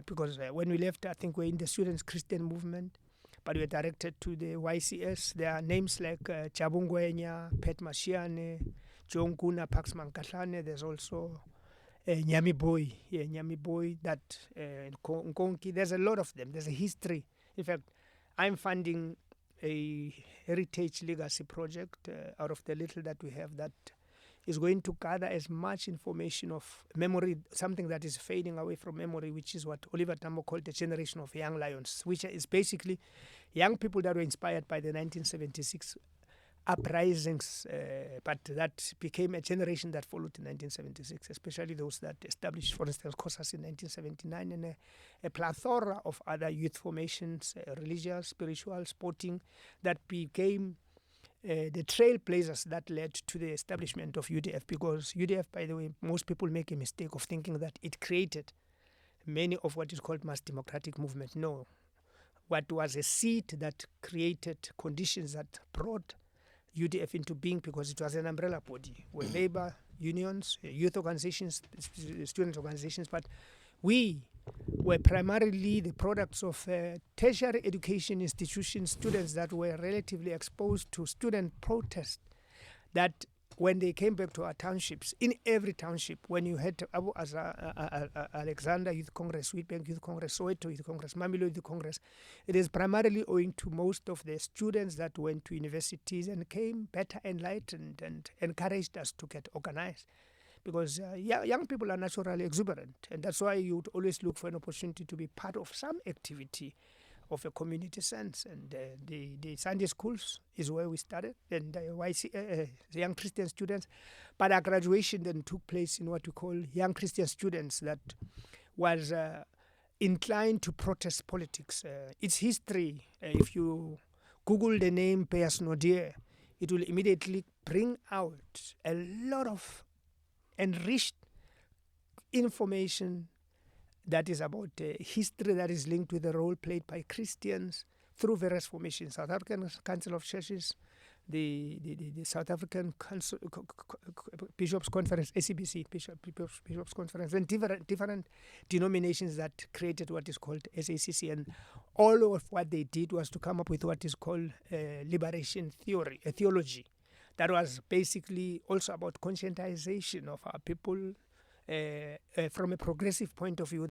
because when we left, I think we're in the Students' Christian Movement, but we're directed to the YCS. There are names like Chabungwenya, Pet Mashiane, John Kuna, Pax Mankahlane. There's also Nyami Boy, Nyami Boy, that Nkonki. There's a lot of them. There's a history. In fact, I'm funding a heritage legacy project out of the little that we have that is going to gather as much information of memory, something that is fading away from memory, which is what Oliver Tambo called the generation of young lions, which is basically young people that were inspired by the 1976 uprisings, but that became a generation that followed in 1976, especially those that established, for instance, COSAS in 1979, and a plethora of other youth formations, religious, spiritual, sporting, that became the trailblazers that led to the establishment of UDF. Because UDF, by the way, most people make a mistake of thinking that it created many of what is called mass democratic movement. No. What was a seed that created conditions that brought UDF into being, because it was an umbrella body where labor, unions, youth organizations, student organizations, but we were primarily the products of tertiary education institutions, students that were relatively exposed to student protest, that when they came back to our townships, in every township, when you had Abu Alexander Youth Congress, Wheatbank Youth Congress, Soweto Youth Congress, Mamilo Youth Congress, it is primarily owing to most of the students that went to universities and came better enlightened and encouraged us to get organized. Because young people are naturally exuberant, and that's why you would always look for an opportunity to be part of some activity of a community sense. And the Sunday schools is where we started, and the young Christian students. But our graduation then took place in what we call young Christian students, that was inclined to protest politics. Its history, if you Google the name Piers Nodier, it will immediately bring out a lot of enriched information that is about history that is linked with the role played by Christians through various formations. South African Council of Churches, the South African Bishops' Conference, ACBC, Bishops' Conference, and different denominations that created what is called SACC. And all of what they did was to come up with what is called liberation theory, a theology, that was basically also about conscientization of our people from a progressive point of view.